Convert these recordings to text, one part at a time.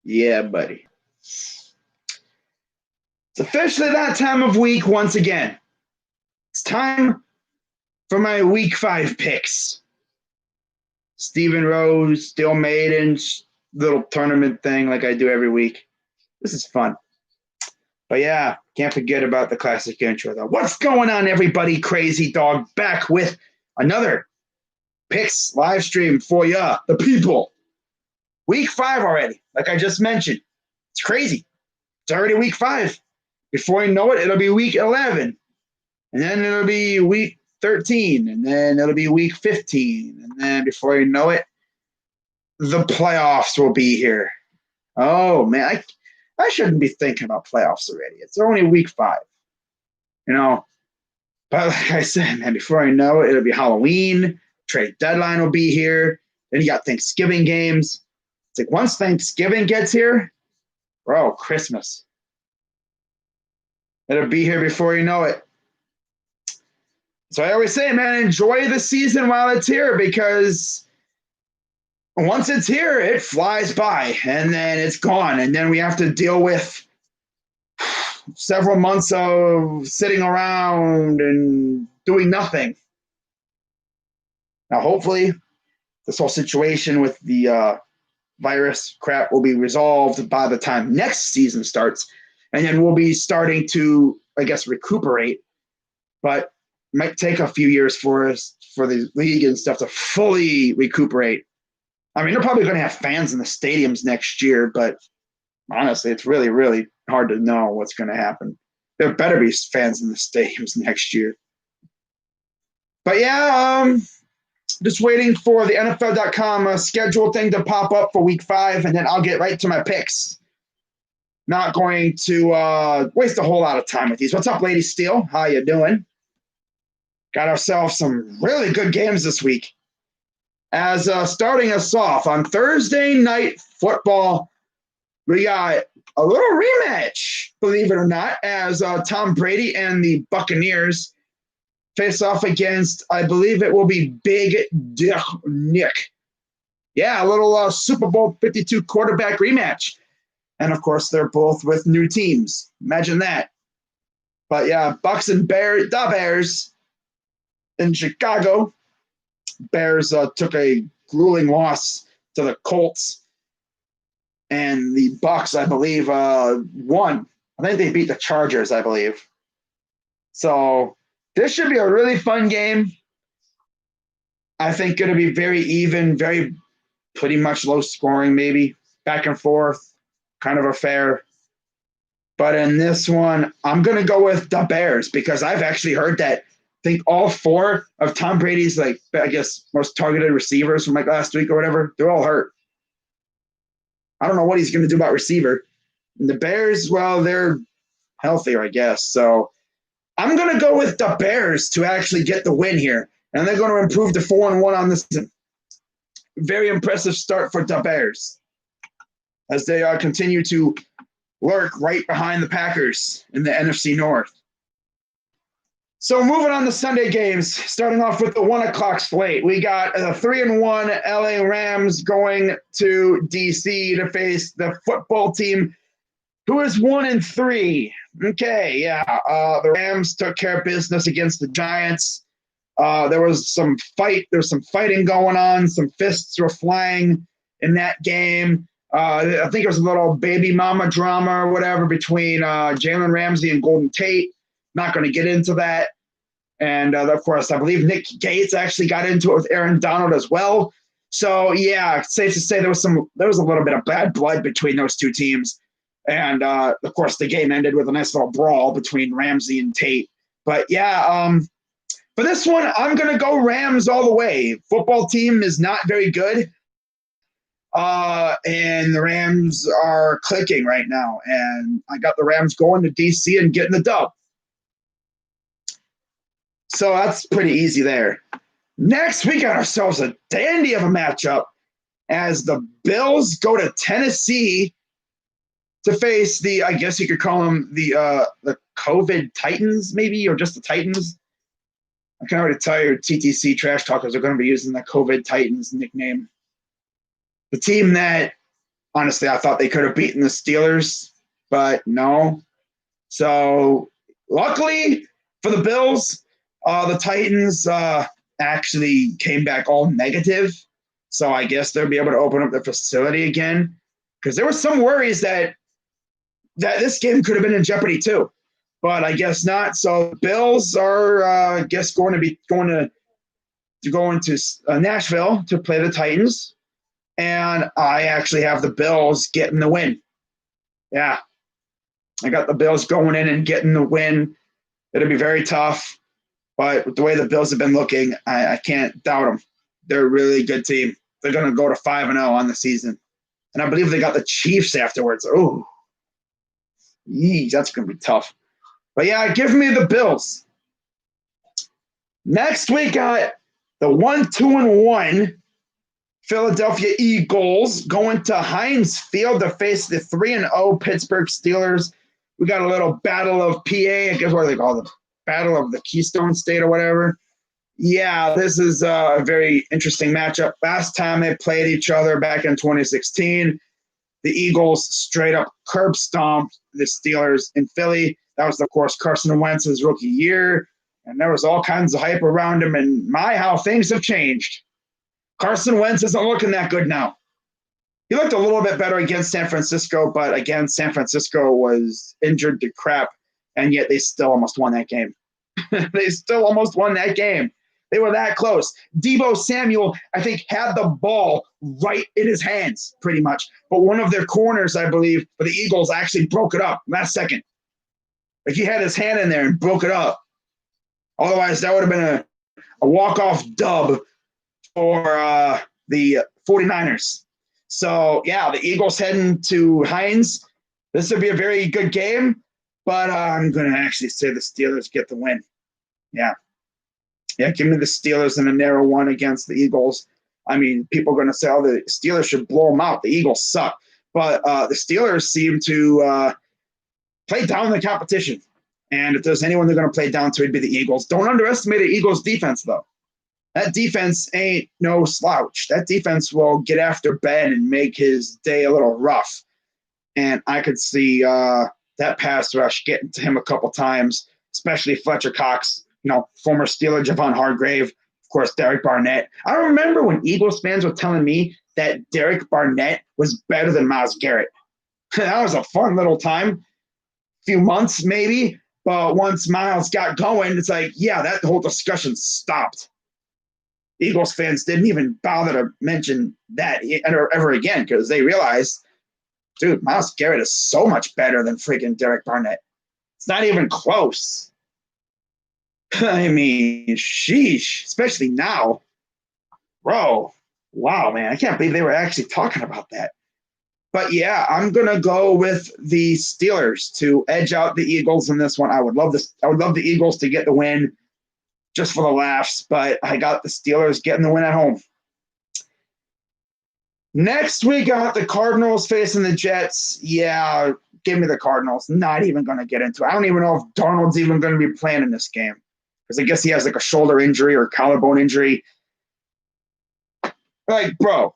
Yeah, buddy. It's officially that time of week once again. It's time for my week 5 picks. Stephen Rose, Still Maiden's little tournament thing like I do every week. This is fun. But yeah, can't forget about the classic intro though. What's going on, everybody? Crazy Dog back with another picks live stream for ya, the people. Week 5 already, like I just mentioned. It's crazy. It's already week 5. Before you know it, it'll be week 11. And then it'll be week 13. And then it'll be week 15. And then before you know it, the playoffs will be here. Oh, man. I shouldn't be thinking about playoffs already. It's only week 5. You know, but like I said, man, before I know it, it'll be Halloween. Trade deadline will be here. Then you got Thanksgiving games. It's like once Thanksgiving gets here, bro, Christmas. It'll be here before you know it. So I always say, man, enjoy the season while it's here because once it's here, it flies by and then it's gone. And then we have to deal with several months of sitting around and doing nothing. Now, hopefully, this whole situation with the virus crap will be resolved by the time next season starts. And then we'll be starting to, I guess, recuperate. But it might take a few years for us, for the league and stuff to fully recuperate. I mean, they're probably going to have fans in the stadiums next year, but honestly, it's really, really hard to know what's going to happen. There better be fans in the stadiums next year. But yeah, just waiting for the NFL.com schedule thing to pop up for week 5, and then I'll get right to my picks. Not going to waste a whole lot of time with these. What's up, Lady Steel? How you doing? Got ourselves some really good games this week. As starting us off on Thursday Night Football, we got a little rematch, believe it or not, as Tom Brady and the Buccaneers face off against, I believe it will be Big Dick Nick. Yeah, a little Super Bowl 52 quarterback rematch. And, of course, they're both with new teams. Imagine that. But, yeah, Bucs and Bears, the Bears in Chicago. Bears took a grueling loss to the Colts. And the Bucs, I believe, won. I think they beat the Chargers, I believe. So this should be a really fun game. I think going to be very even, very pretty much low scoring, maybe back and forth, kind of a fair. But in this one, I'm going to go with the Bears because I've actually heard that I think all 4 of Tom Brady's, like, I guess, most targeted receivers from like last week or whatever, they're all hurt. I don't know what he's going to do about receiver. And the Bears, well, they're healthier, I guess. So I'm going to go with the Bears to actually get the win here. And they're going to improve to 4-1 on this season. Very impressive start for the Bears as they continue to lurk right behind the Packers in the NFC North. So moving on to Sunday games, starting off with the 1 o'clock slate. We got the 3-1 LA Rams going to DC to face the football team who is 1-3. Okay, yeah. The Rams took care of business against the Giants. There was some fighting going on. Some fists were flying in that game. I think it was a little baby mama drama or whatever between Jalen Ramsey and Golden Tate. Not going to get into that. And, of course, I believe Nick Gates actually got into it with Aaron Donald as well. So, yeah, safe to say there was a little bit of bad blood between those two teams. And, of course, the game ended with a nice little brawl between Ramsey and Tate. But, yeah, for this one, I'm going to go Rams all the way. Football team is not very good. And the Rams are clicking right now. And I got the Rams going to DC and getting the dub. So that's pretty easy there. Next, we got ourselves a dandy of a matchup as the Bills go to Tennessee to face the, I guess you could call them the COVID Titans, maybe, or just the Titans. I can already tell your TTC trash talkers are going to be using the COVID Titans nickname. The team that, honestly, I thought they could have beaten the Steelers, but no. So luckily for the Bills, the Titans actually came back all negative. So I guess they'll be able to open up the facility again, because there were some worries that this game could have been in jeopardy too, but I guess not. So Bills are, I guess, going to go into Nashville to play the Titans, and I actually have the Bills getting the win. Yeah, I got the Bills going in and getting the win. It'll be very tough, but with the way the Bills have been looking, I can't doubt them. They're a really good team. They're going to go to 5-0 on the season, and I believe they got the Chiefs afterwards. Oh, that's going to be tough. But yeah, give me the Bills. Next, we got the 1-2-1 Philadelphia Eagles going to Heinz Field to face the 3-0 Pittsburgh Steelers. We got a little battle of PA. I guess what they call it, battle of the Keystone State or whatever. Yeah, this is a very interesting matchup. Last time they played each other back in 2016, the Eagles straight up curb stomped the Steelers in Philly. That was, of course, Carson Wentz's rookie year, and there was all kinds of hype around him, and my, how things have changed. Carson Wentz isn't looking that good now. He looked a little bit better against San Francisco, but again, San Francisco was injured to crap, and yet they still almost won that game. They still almost won that game. They were that close. Deebo Samuel, I think, had the ball right in his hands, pretty much. But one of their corners, I believe, for the Eagles actually broke it up last second. Like, he had his hand in there and broke it up. Otherwise, that would have been a walk-off dub for the 49ers. So, yeah, the Eagles heading to Heinz. This would be a very good game, but I'm going to actually say the Steelers get the win. Yeah. Yeah, give me the Steelers in a narrow one against the Eagles. I mean, people are going to say, oh, the Steelers should blow them out. The Eagles suck. But the Steelers seem to play down the competition. And if there's anyone they're going to play down to, it'd be the Eagles. Don't underestimate the Eagles' defense, though. That defense ain't no slouch. That defense will get after Ben and make his day a little rough. And I could see that pass rush getting to him a couple times, especially Fletcher Cox, former Steeler Javon Hargrave, of course, Derek Barnett. I remember when Eagles fans were telling me that Derek Barnett was better than Myles Garrett. That was a fun little time, few months maybe, but once Myles got going, it's like, yeah, that whole discussion stopped. Eagles fans didn't even bother to mention that ever again, because they realized, dude, Myles Garrett is so much better than freaking Derek Barnett. It's not even close. I mean, sheesh, especially now. Bro, wow, man. I can't believe they were actually talking about that. But yeah, I'm going to go with the Steelers to edge out the Eagles in this one. I would love the Eagles to get the win just for the laughs, but I got the Steelers getting the win at home. Next, we got the Cardinals facing the Jets. Yeah, give me the Cardinals. Not even going to get into it. I don't even know if Darnold's even going to be playing in this game, because I guess he has like a shoulder injury or collarbone injury. Like, bro,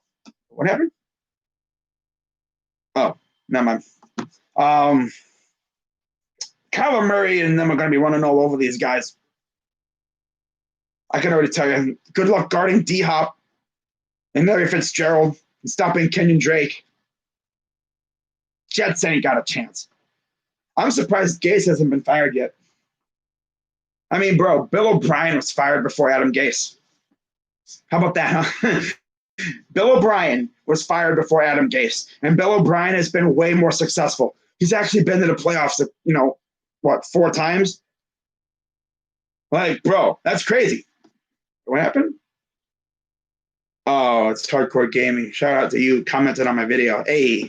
what happened? Oh, never mind. Kyler Murray and them are going to be running all over these guys. I can already tell you, good luck guarding D-Hop and Larry Fitzgerald and stopping Kenyon Drake. Jets ain't got a chance. I'm surprised Gase hasn't been fired yet. I mean, bro, Bill O'Brien was fired before Adam Gase. How about that, huh? Bill O'Brien was fired before Adam Gase, and Bill O'Brien has been way more successful. He's actually been to the playoffs, 4 times? Like, bro, that's crazy. What happened? Oh, it's Hardcore Gaming. Shout out to you, commented on my video. Hey.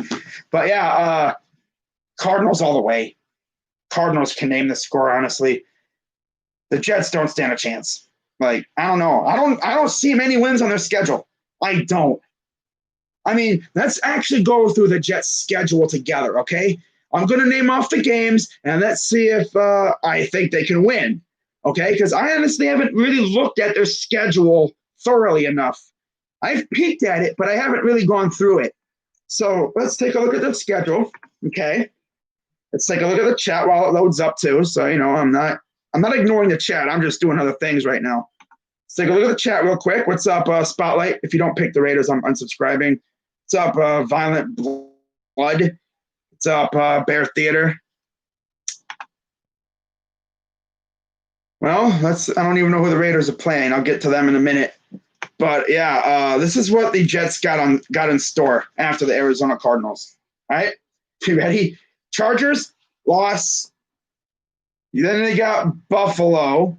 But yeah, Cardinals all the way. Cardinals can name the score, honestly. The Jets don't stand a chance. Like, I don't know. I don't see many wins on their schedule. I don't. I mean, let's actually go through the Jets' schedule together, okay? I'm going to name off the games, and let's see if I think they can win. Okay, because I honestly haven't really looked at their schedule thoroughly enough. I've peeked at it, but I haven't really gone through it. So let's take a look at the schedule. Okay. Let's take a look at the chat while it loads up too. So I'm not ignoring the chat. I'm just doing other things right now. Let's take a look at the chat real quick. What's up, Spotlight? If you don't pick the Raiders, I'm unsubscribing. What's up, Violent Blood? What's up, Bear Theater? Well, I don't even know who the Raiders are playing. I'll get to them in a minute. But yeah, this is what the Jets got in store after the Arizona Cardinals. All right, you ready? Chargers loss. Then they got Buffalo.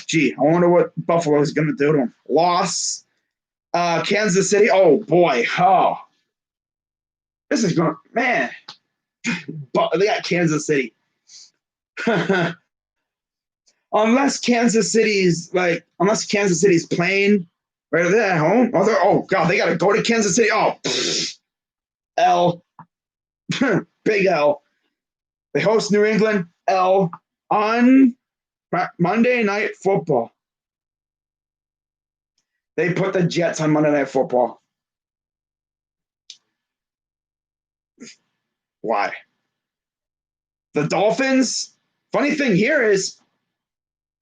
Gee, I wonder what Buffalo is going to do to them. Loss. Kansas City. Oh boy. Oh, this is going. Man, but they got Kansas City. unless Kansas City's playing right there at home. Oh god, they got to go to Kansas City. Oh, L, big L. They host New England. L on Monday Night Football. They put the Jets on Monday Night Football. Why? The Dolphins. Funny thing here is,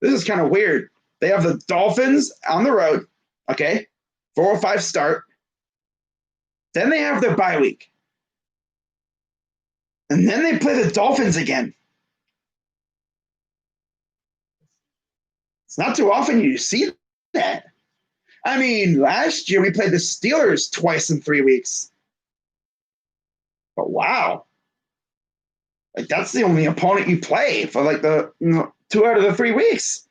this is kind of weird. They have the Dolphins on the road. Okay, 4:05 start. Then they have their bye week. And then they play the Dolphins again. It's not too often you see that. I mean, last year we played the Steelers twice in 3 weeks. But wow. Like, that's the only opponent you play for like the 2 out of the 3 weeks.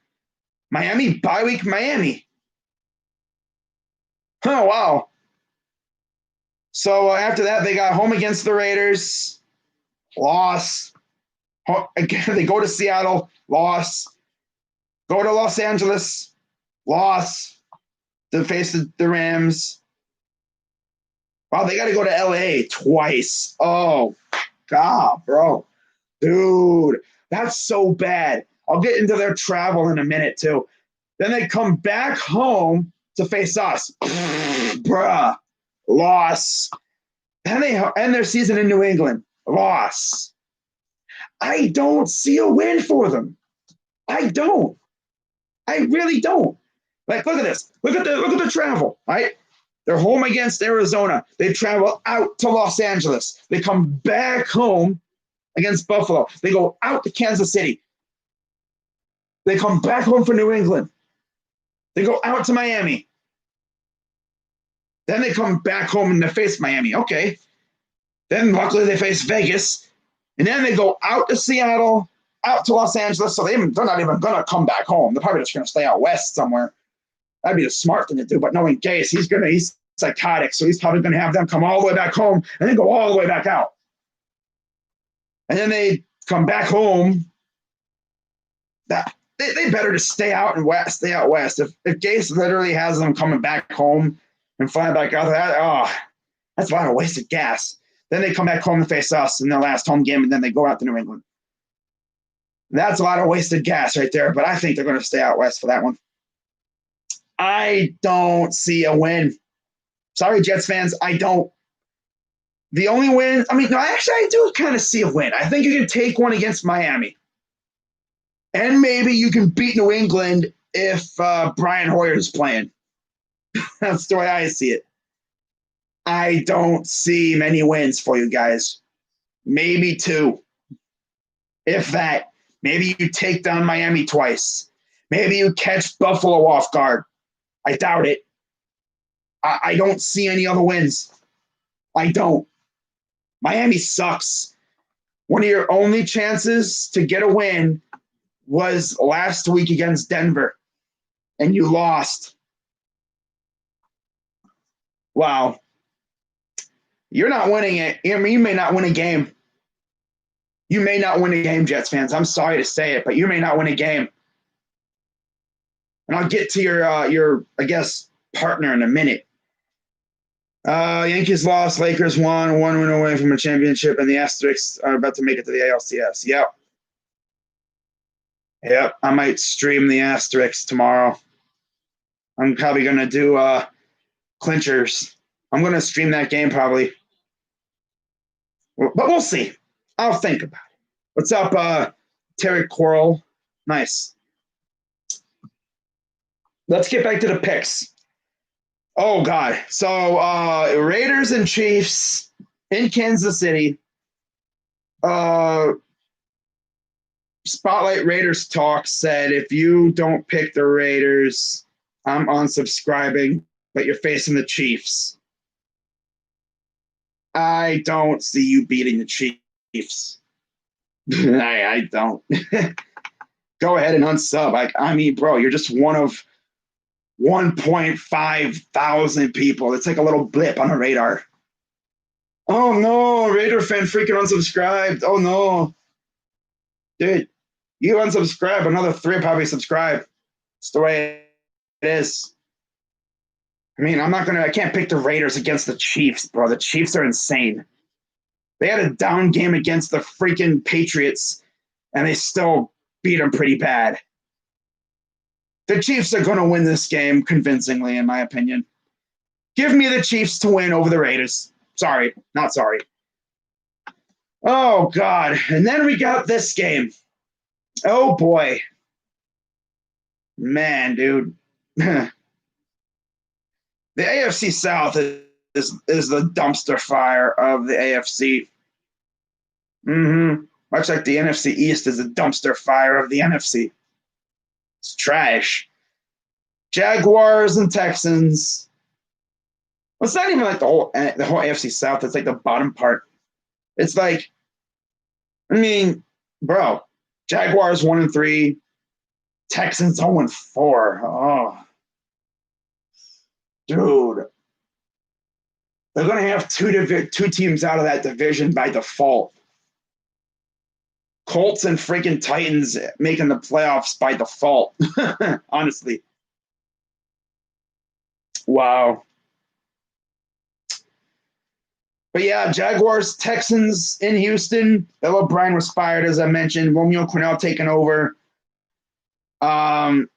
Miami, bye week, Miami. Oh, wow. So after that, they got home against the Raiders. Loss. Again, they go to Seattle. Loss. Go to Los Angeles. Loss. To face the Rams. Wow, they got to go to LA twice. Oh, God, bro. Dude, that's so bad. I'll get into their travel in a minute, too. Then they come back home to face us. Bruh. Loss. Then they end their season in New England. Loss. I don't see a win for them. I don't. I really don't. Like, look at this. Look at the travel, right? They're home against Arizona. They travel out to Los Angeles. They come back home against Buffalo. They go out to Kansas City. They come back home for New England. They go out to Miami. Then they come back home and they face Miami. Okay. Then luckily they face Vegas. And then they go out to Seattle, out to Los Angeles. So they're not even going to come back home. They're probably just going to stay out west somewhere. That'd be the smart thing to do. But knowing Gase, he's psychotic. So he's probably going to have them come all the way back home and then go all the way back out. And then they come back home. They better just stay out west. If Gase literally has them coming back home and flying back out, that's a lot of wasted gas. Then they come back home and face us in their last home game, and then they go out to New England. That's a lot of wasted gas right there, but I think they're going to stay out west for that one. I don't see a win. Sorry, Jets fans, I don't. The only win, I do kind of see a win. I think you can take one against Miami. And maybe you can beat New England if Brian Hoyer is playing. That's the way I see it. I don't see many wins for you guys. Maybe 2. If that. Maybe you take down Miami twice. Maybe you catch Buffalo off guard. I doubt it. I don't see any other wins. I don't. Miami sucks. One of your only chances to get a win was last week against Denver, and you lost. Wow. You're not winning it. You may not win a game. You may not win a game, Jets fans. I'm sorry to say it, but you may not win a game. And I'll get to your I guess, partner in a minute. Yankees lost, Lakers won, 1 win away from a championship, and the Asterix are about to make it to the ALCS. Yep. Yep, I might stream the Asterix tomorrow. I'm probably gonna do clinchers. I'm gonna stream that game probably, but we'll see. I'll think about it. What's up, Terry Coral? Nice. Let's get back to the picks. Oh God. So Raiders and Chiefs in Kansas City. Spotlight Raiders Talk said if you don't pick the Raiders, I'm unsubscribing, but you're facing the Chiefs. I don't see you beating the Chiefs. I don't. Go ahead and unsub. I mean, bro, you're just one of 1.5 thousand people. It's like a little blip on a radar. Oh no, Raider fan freaking unsubscribed. Oh no. Dude, you unsubscribe, another 3 probably subscribe. It's the way it is. I mean, I can't pick the Raiders against the Chiefs, bro. The Chiefs are insane. They had a down game against the freaking Patriots, and they still beat them pretty bad. The Chiefs are going to win this game convincingly, in my opinion. Give me the Chiefs to win over the Raiders. Sorry, not sorry. Oh, God. And then we got this game. Oh, boy. Man, dude. The AFC South is the dumpster fire of the AFC. Much like the NFC East is the dumpster fire of the NFC. It's trash. Jaguars and Texans. Well, it's not even like the whole AFC South. It's like the bottom part. It's like, I mean, bro, Jaguars 1-3, Texans 0-4. Oh, dude, they're gonna have two teams out of that division by default. Colts and freaking Titans making the playoffs by default. Honestly, wow. But yeah, Jaguars, Texans in Houston. Bill O'Brien was fired, as I mentioned. Romeo Crennel taking over. Romeo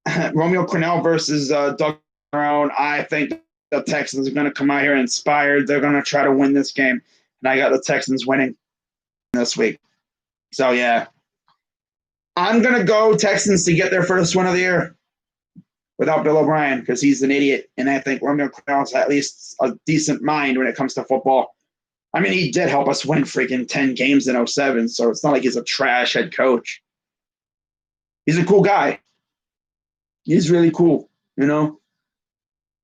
Crennel versus Doug Marrone. I think the Texans are going to come out here inspired. They're going to try to win this game. And I got the Texans winning this week. So, yeah. I'm going to go Texans to get their first win of the year without Bill O'Brien because he's an idiot. And I think Romeo Crennel has at least a decent mind when it comes to football. I mean, he did help us win freaking 10 games in 2007, so it's not like he's a trash head coach. He's a cool guy. He's really cool, you know?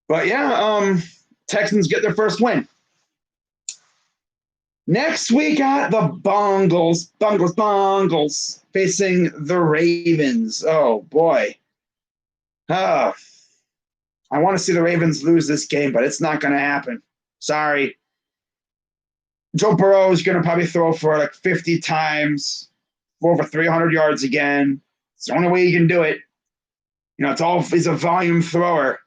But yeah, Texans get their first win. Next, we got the Bungles facing the Ravens. Oh, boy. I want to see the Ravens lose this game, but it's not going to happen. Sorry. Joe Burrow is going to probably throw for like 50 times, for over 300 yards again. It's the only way he can do it. You know, he's a volume thrower.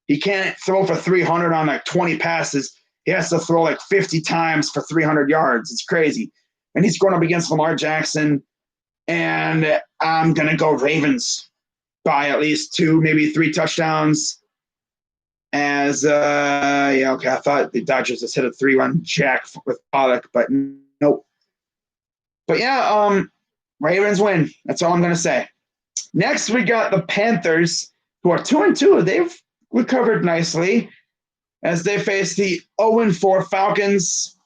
He can't throw for 300 on like 20 passes. He has to throw like 50 times for 300 yards. It's crazy. And he's going up against Lamar Jackson. And I'm going to go Ravens by at least 2, maybe 3 touchdowns. I thought the Dodgers just hit a 3-run jack with Pollock, but nope. But yeah, Ravens win. That's all I'm going to say. Next, we got the Panthers, who are 2-2. They've recovered nicely as they face the 0-4 Falcons,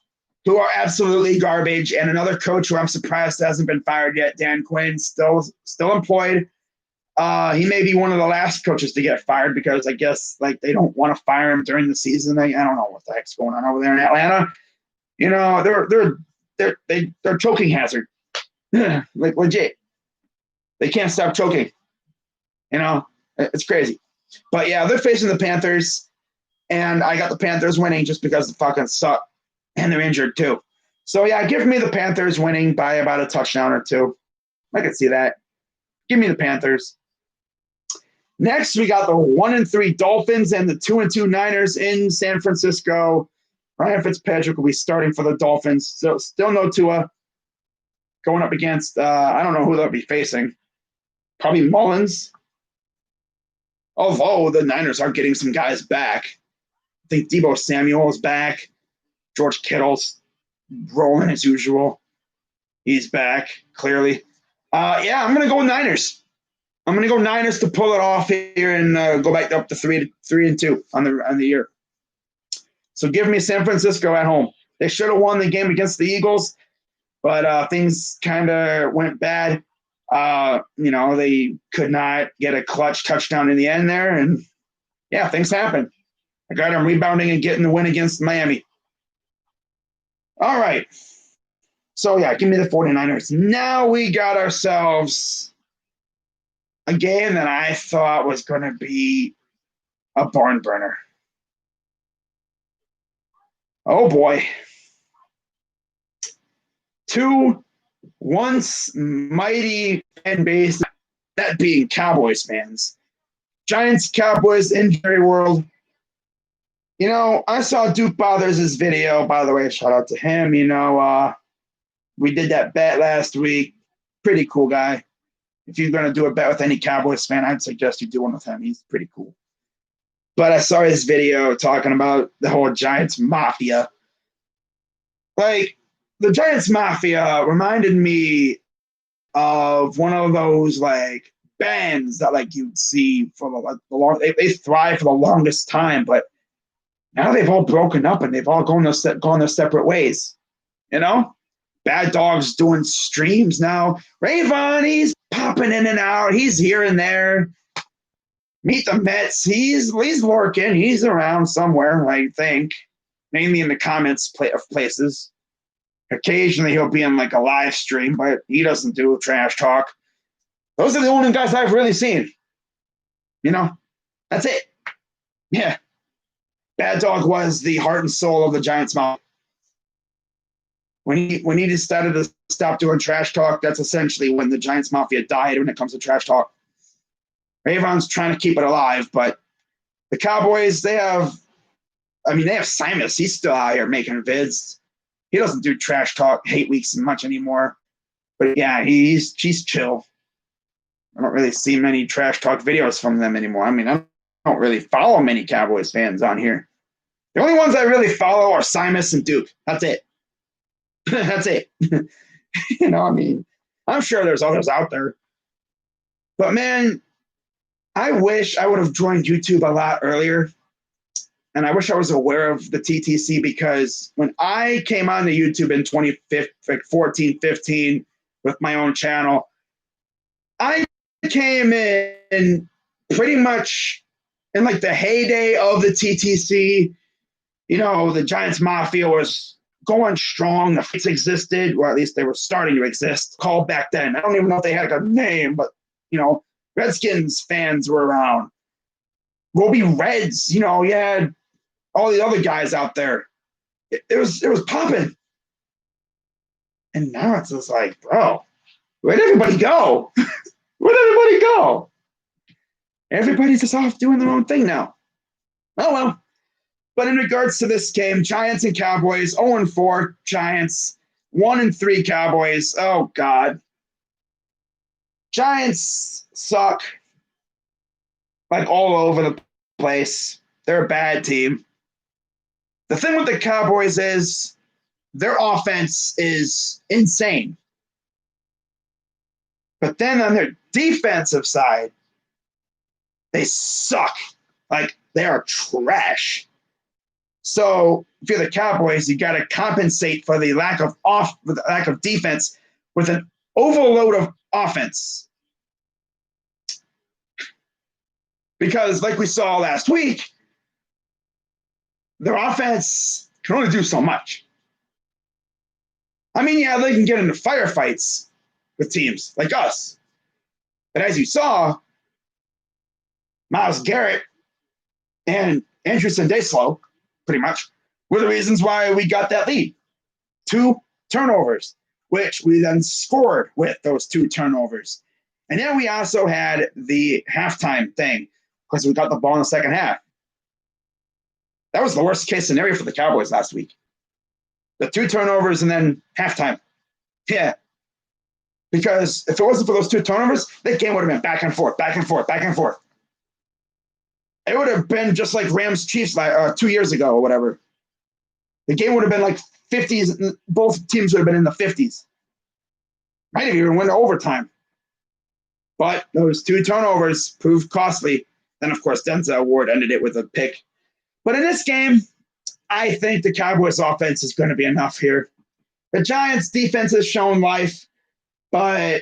who are absolutely garbage, and another coach who I'm surprised hasn't been fired yet, Dan Quinn, still employed. He may be one of the last coaches to get fired because I guess like they don't want to fire him during the season. I don't know what the heck's going on over there in Atlanta. You know, they're choking hazard. Like legit. They can't stop choking. You know, it's crazy. But yeah, they're facing the Panthers, and I got the Panthers winning just because the Falcons suck and they're injured too. So yeah, give me the Panthers winning by about a touchdown or 2. I could see that. Give me the Panthers. Next, we got the 1-3 Dolphins and the 2-2 Niners in San Francisco. Ryan Fitzpatrick will be starting for the Dolphins. So still no Tua. going up against, I don't know who they'll be facing. Probably Mullins. Although the Niners are getting some guys back. I think Deebo Samuel is back. George Kittle's rolling as usual. He's back, clearly. Yeah, I'm going to go Niners. I'm going to go Niners to pull it off here and go back up to 3-2 on the year. So give me San Francisco at home. They should have won the game against the Eagles, but things kind of went bad. They could not get a clutch touchdown in the end there, and yeah, things happen. I got them rebounding and getting the win against Miami. All right. So, yeah, give me the 49ers. Now we got ourselves a game that I thought was going to be a barn burner. Oh, boy. Two once mighty fan base, that being Cowboys fans. Giants, Cowboys, injury world. I saw Duke Bothers' video, by the way, shout out to him. We did that bet last week. Pretty cool guy. If you're going to do a bet with any Cowboys fan, I'd suggest you do one with him. He's pretty cool. But I saw his video talking about the whole Giants Mafia. Like, the Giants Mafia reminded me of one of those, like, bands that, like, you'd see for the long. They thrive for the longest time, but now they've all broken up and they've all gone their separate ways. Bad Dog's doing streams now. Rayvon, he's popping in and out. He's here and there. Meet the Mets. He's lurking. He's around somewhere, I think. Mainly in the comments of places. Occasionally he'll be in like a live stream, but he doesn't do trash talk. Those are the only guys I've really seen. That's it. Yeah. Bad Dog was the heart and soul of the Giants Mafia. When he decided to stop doing trash talk, that's essentially when the Giants Mafia died when it comes to trash talk. Rayvon's trying to keep it alive, but the Cowboys, they have Simus. He's still out here making vids. He doesn't do trash talk, hate weeks much anymore. But yeah, he's chill. I don't really see many trash talk videos from them anymore. I don't really follow many Cowboys fans on here. The only ones I really follow are Simus and Duke. That's it. That's it. I'm sure there's others out there. But man, I wish I would have joined YouTube a lot earlier. And I wish I was aware of the TTC, because when I came on to YouTube in 2014, 15 with my own channel, I came in pretty much in like the heyday of the TTC. The Giants Mafia was going strong. The fights existed, or at least they were starting to exist. Called back then. I don't even know if they had a name, but Redskins fans were around. Roby Reds, you had all the other guys out there. It was popping. And now it's just like, bro, where'd everybody go? Where'd everybody go? Everybody's just off doing their own thing now. Oh, well. But in regards to this game, Giants and Cowboys, 0-4 Giants, 1-3 Cowboys. Oh, God. Giants suck like all over the place. They're a bad team. The thing with the Cowboys is their offense is insane. But then on their defensive side, they suck. Like, they are trash. So if you're the Cowboys, you got to compensate for the lack of defense with an overload of offense. Because like we saw last week, their offense can only do so much. Yeah, they can get into firefights with teams like us. But as you saw, Myles Garrett and Andrew Sandeslo, pretty much, were the reasons why we got that lead. 2 turnovers, which we then scored with those 2 turnovers. And then we also had the halftime thing, because we got the ball in the second half. That was the worst case scenario for the Cowboys last week. The 2 turnovers and then halftime. Yeah. Because if it wasn't for those 2 turnovers, that game would have been back and forth, back and forth, back and forth. It would have been just like Rams Chiefs 2 years ago or whatever. The game would have been like 50s. Both teams would have been in the 50s. Might have even went to overtime. But those 2 turnovers proved costly. Then, of course, Denzel Ward ended it with a pick. But in this game, I think the Cowboys offense is going to be enough here. The Giants defense has shown life, but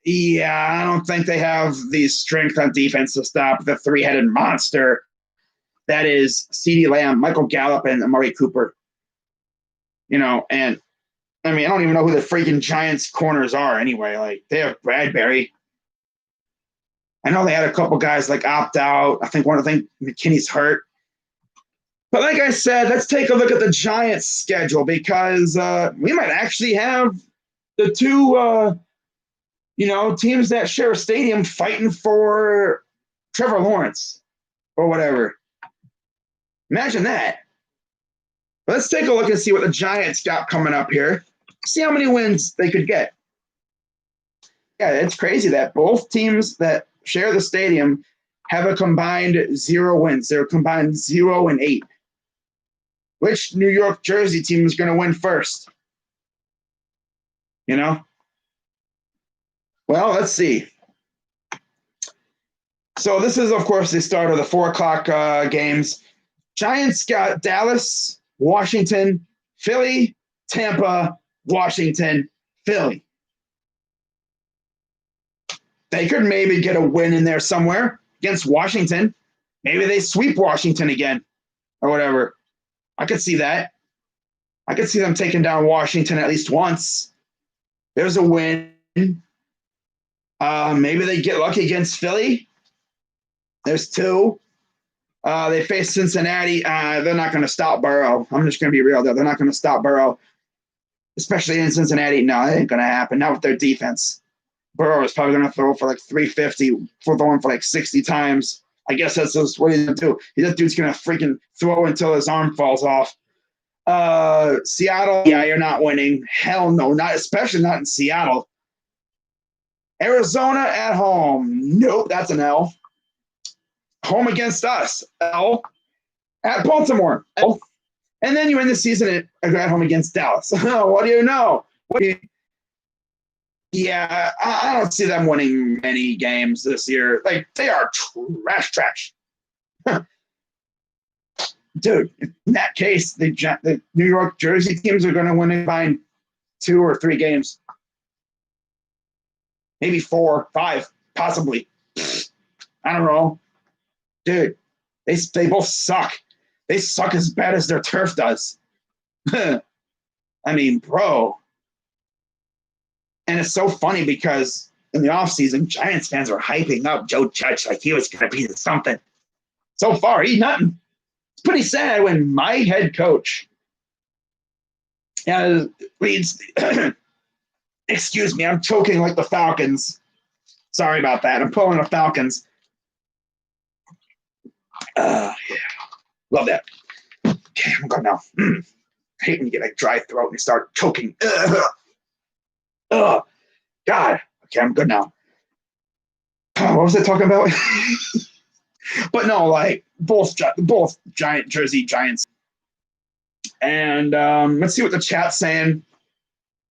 yeah, I don't think they have the strength on defense to stop the 3-headed monster that is CeeDee Lamb, Michael Gallup, and Amari Cooper. And I mean, I don't even know who the freaking Giants corners are anyway. Like, they have Bradbury. I know they had a couple guys like opt out. I think McKinney's hurt. But like I said, let's take a look at the Giants' schedule because we might actually have the 2 teams that share a stadium fighting for Trevor Lawrence or whatever. Imagine that. Let's take a look and see what the Giants got coming up here. See how many wins they could get. Yeah, it's crazy that both teams that share the stadium have a combined 0 wins. They're combined 0-8. Which New York Jersey team is going to win first? Well, let's see. So this is, of course, the start of the 4 o'clock games. Giants got Dallas, Washington, Philly, Tampa, Washington, Philly. They could maybe get a win in there somewhere against Washington. Maybe they sweep Washington again or whatever. I could see that. I could see them taking down Washington at least once. There's a win. Maybe they get lucky against Philly. There's 2. They face Cincinnati. They're not going to stop Burrow. I'm just going to be real, though. They're not going to stop Burrow, especially in Cincinnati. No, that ain't going to happen. Not with their defense. Burrow is probably going to throw for like 350, throwing for like 60 times. I guess that's just what he's going to do. That dude's going to freaking throw until his arm falls off. Seattle, yeah, you're not winning. Hell no, especially not in Seattle. Arizona at home. Nope, that's an L. Home against us. L. At Baltimore. L. And then you end the season at home against Dallas. What do you know? Yeah, I don't see them winning many games this year. Like, they are trash. Dude, in that case, the New York Jersey teams are going to win by 2 or 3 games. Maybe 4, 5, possibly. I don't know. Dude, they both suck. They suck as bad as their turf does. I mean, bro. And it's so funny because in the offseason, Giants fans were hyping up Joe Judge like he was going to be something. So far, he's nothing. It's pretty sad when my head coach leads. Excuse me, I'm choking like the Falcons. Sorry about that. I'm pulling the Falcons. Yeah. Love that. Okay, I'm going now. I hate when you get a dry throat and you start choking. God. Okay, I'm good now. What was I talking about? But no, like both giant Jersey Giants. And let's see what the chat's saying.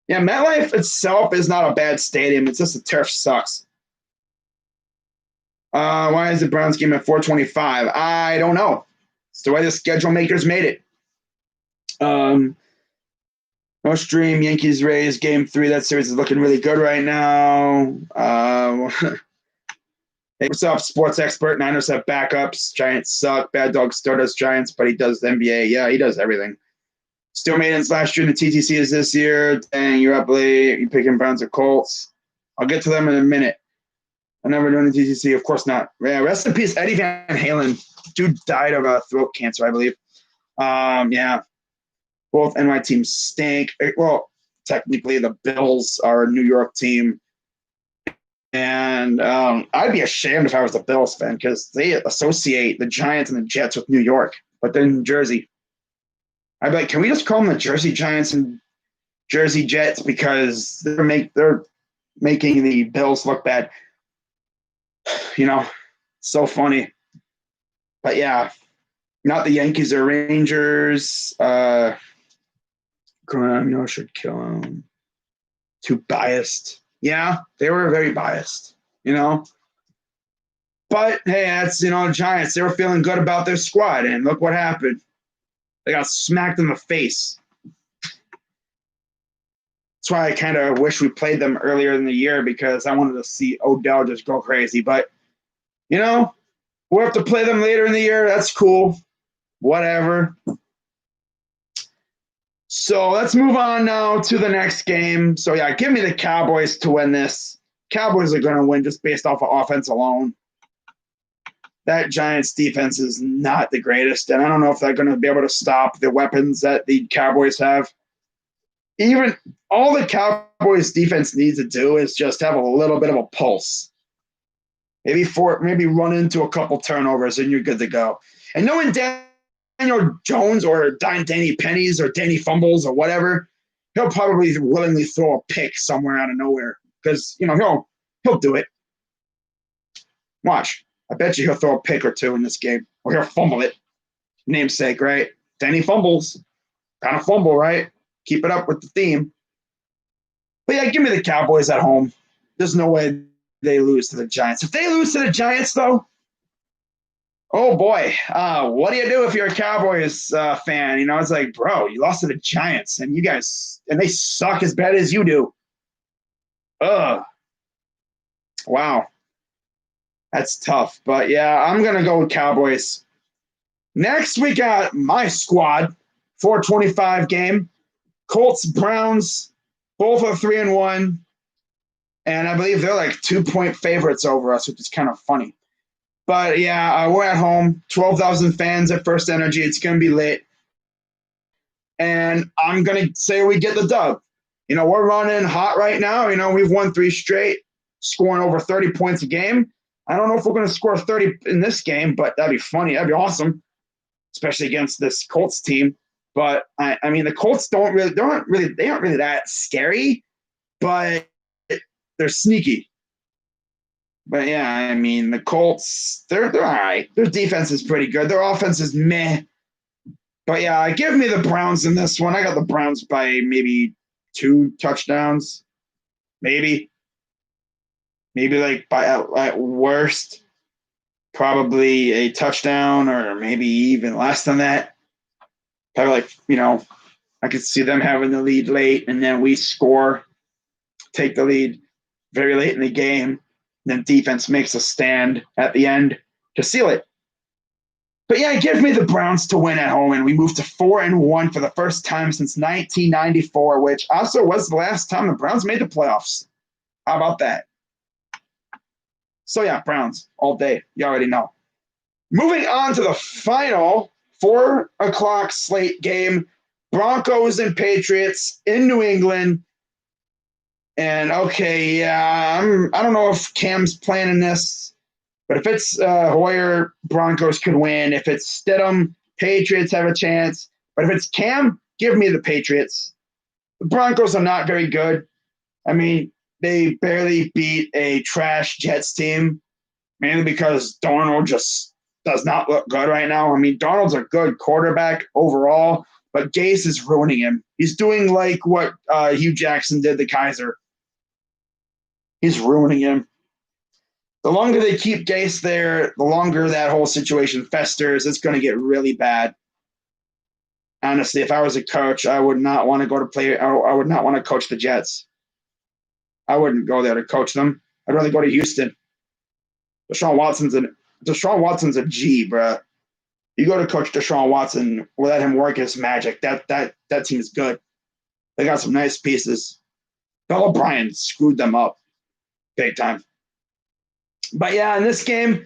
Yeah, MetLife itself is not a bad stadium. It's just the turf sucks. Why is the Browns game at 4:25? I don't know. It's the way the schedule makers made it. No stream, Yankees Rays game 3. That series is looking really good right now. Hey, what's up, sports expert? Niners have backups. Giants suck. Bad Dog still does Giants, but he does the NBA. Yeah, he does everything. Still Maidens last year. The TTC is this year. Dang, you're up late. You're picking Browns or Colts. I'll get to them in a minute. I'm never doing the TTC. Of course not. Yeah, rest in peace, Eddie Van Halen. Dude died of throat cancer, I believe. Yeah. Both NY teams stink. Well, technically, the Bills are a New York team. And I'd be ashamed if I was a Bills fan because they associate the Giants and the Jets with New York, but then New Jersey. I'd be like, can we just call them the Jersey Giants and Jersey Jets because they're making the Bills look bad. So funny. But yeah, not the Yankees or Rangers. Should kill him. Too biased. Yeah, they were very biased, But hey, that's Giants. They were feeling good about their squad, and look what happened. They got smacked in the face. That's why I kind of wish we played them earlier in the year because I wanted to see Odell just go crazy. But we'll have to play them later in the year. That's cool. Whatever. So let's move on now to the next game. So yeah, give me the Cowboys to win this. Cowboys are going to win just based off of offense alone. That Giants defense is not the greatest, and I don't know if they're going to be able to stop the weapons that the Cowboys have. Even all the Cowboys defense needs to do is just have a little bit of a pulse. Maybe run into a couple turnovers and you're good to go. And knowing Daniel Jones or Danny Pennies or Danny Fumbles or whatever, he'll probably willingly throw a pick somewhere out of nowhere because he'll do it. Watch. I bet you he'll throw a pick or two in this game, or he'll fumble it. Namesake, right? Danny Fumbles. Kind of fumble, right? Keep it up with the theme. But yeah, give me the Cowboys at home. There's no way they lose to the Giants. If they lose to the Giants, though, oh boy, what do you do if you're a Cowboys fan? It's like, bro, you lost to the Giants, and they suck as bad as you do. Ugh. Wow. That's tough. But yeah, I'm going to go with Cowboys. Next, we got my squad, 425 game. Colts, Browns, both are 3-1. And I believe they're like 2-point favorites over us, which is kind of funny. But yeah, we're at home. 12,000 fans at First Energy. It's going to be lit. And I'm going to say we get the dub. We're running hot right now. We've won 3 straight, scoring over 30 points a game. I don't know if we're going to score 30 in this game, but that'd be funny. That'd be awesome, especially against this Colts team. But I mean, the Colts they aren't really that scary, but they're sneaky. But yeah, I mean, the Colts, they're all right. Their defense is pretty good. Their offense is meh. But yeah, give me the Browns in this one. I got the Browns by maybe 2 touchdowns, maybe like by at worst, probably a touchdown or maybe even less than that. Probably I could see them having the lead late and then we score, take the lead very late in the game. Then defense makes a stand at the end to seal it. But yeah, give me the Browns to win at home, and we move to 4-1 for the first time since 1994, which also was the last time the Browns made the playoffs. How about that? So yeah, Browns all day. You already know. Moving on to the final 4:00 slate game, Broncos and Patriots in New England. And okay, yeah, I don't know if Cam's planning this, but if it's Hoyer, Broncos could win. If it's Stidham, Patriots have a chance. But if it's Cam, give me the Patriots. The Broncos are not very good. I mean, they barely beat a trash Jets team, mainly because Darnold just does not look good right now. I mean, Darnold's a good quarterback overall, but Gase is ruining him. He's doing like what Hugh Jackson did to Kaiser. He's ruining him. The longer they keep Gase there, the longer that whole situation festers. It's going to get really bad. Honestly, if I was a coach, I would not want to go to play. I would not want to coach the Jets. I wouldn't go there to coach them. I'd rather go to Houston. Deshaun Watson's a G, bro. You go to coach Deshaun Watson, we'll let him work his magic. That team is good. They got some nice pieces. Bill O'Brien screwed them up big time. But yeah, in this game,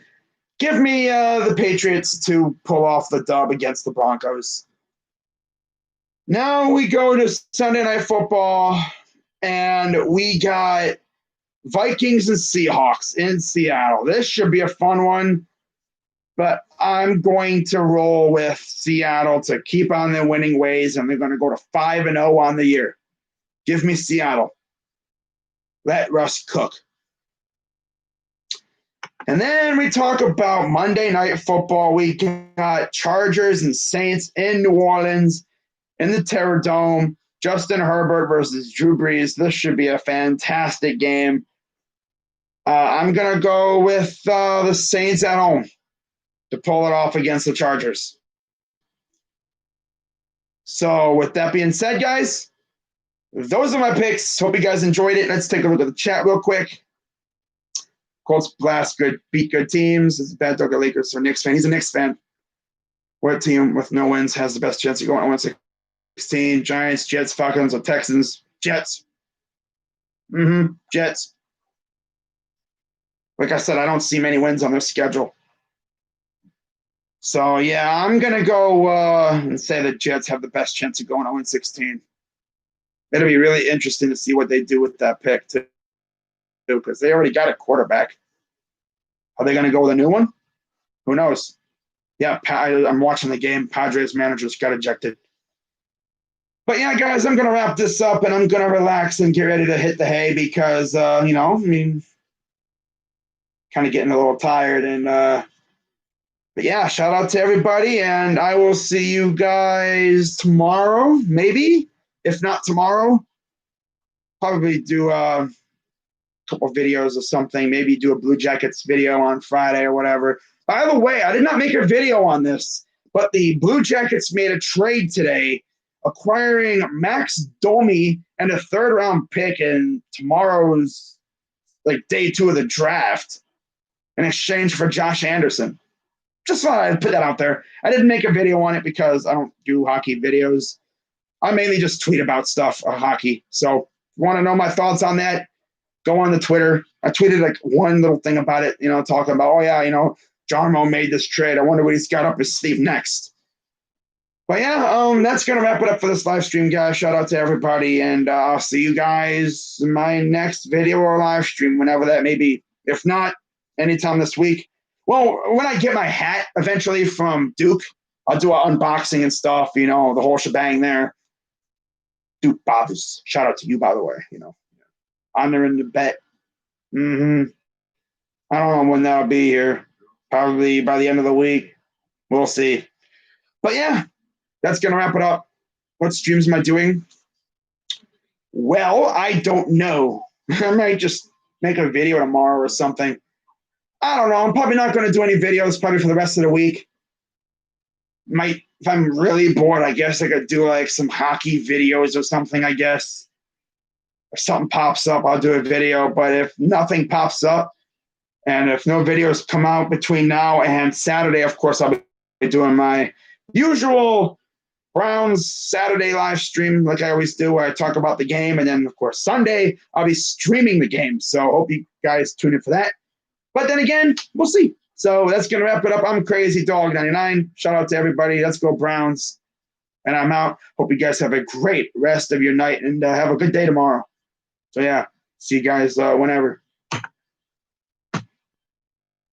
give me the Patriots to pull off the dub against the Broncos. Now we go to Sunday Night Football, and we got Vikings and Seahawks in Seattle. This should be a fun one, but I'm going to roll with Seattle to keep on their winning ways, and they're going to go to 5-0 on the year. Give me Seattle. Let Russ cook. And then we talk about Monday Night Football. We got Chargers and Saints in New Orleans in the Terror Dome. Justin Herbert versus Drew Brees. This should be a fantastic game. I'm going to go with the Saints at home to pull it off against the Chargers. So with that being said, guys, those are my picks. Hope you guys enjoyed it. Let's take a look at the chat real quick. Colts blast good, beat good teams. It's a bad dog at Lakers or Knicks fan. He's a Knicks fan. What team with no wins has the best chance of going on 1-16? Giants, Jets, Falcons, or Texans? Jets. Jets. Like I said, I don't see many wins on their schedule. So, yeah, I'm going to go and say the Jets have the best chance of going 0-16. It'll be really interesting to see what they do with that pick, too, because they already got a quarterback. Are they going to go with a new one? Who knows? Yeah, I'm watching the game. Padres managers got ejected. But, yeah, guys, I'm going to wrap this up, and I'm going to relax and get ready to hit the hay because, kind of getting a little tired. And, but, yeah, shout out to everybody, and I will see you guys tomorrow, maybe. If not tomorrow, probably do a couple videos or something. Maybe do a Blue Jackets video on Friday or whatever. By the way, I did not make a video on this, but the Blue Jackets made a trade today acquiring Max Domi and a third-round pick in tomorrow's, day 2 of the draft in exchange for Josh Anderson. Just thought I'd put that out there. I didn't make a video on it because I don't do hockey videos. I mainly just tweet about stuff, hockey. So if you want to know my thoughts on that, go on the Twitter. I tweeted one little thing about it, talking about, Jarmo made this trade. I wonder what he's got up his sleeve next. But yeah, that's going to wrap it up for this live stream, guys. Shout out to everybody, and I'll see you guys in my next video or live stream, whenever that may be. If not, anytime this week. Well, when I get my hat eventually from Duke, I'll do an unboxing and stuff, the whole shebang there. Duke Bobbers. Shout out to you, by the way. Honor in the bet. I don't know when that'll be here. Probably by the end of the week. We'll see. But yeah, that's going to wrap it up. What streams am I doing? Well, I don't know. I might just make a video tomorrow or something. I don't know. I'm probably not going to do any videos probably for the rest of the week. If I'm really bored, I guess I could do some hockey videos or something, I guess. If something pops up, I'll do a video. But if nothing pops up, and if no videos come out between now and Saturday, of course, I'll be doing my usual Browns Saturday live stream like I always do, where I talk about the game. And then, of course, Sunday, I'll be streaming the game. So hope you guys tune in for that. But then again, we'll see. So that's going to wrap it up. I'm Crazy Dog 99. Shout out to everybody. Let's go Browns. And I'm out. Hope you guys have a great rest of your night and have a good day tomorrow. So, yeah, see you guys whenever.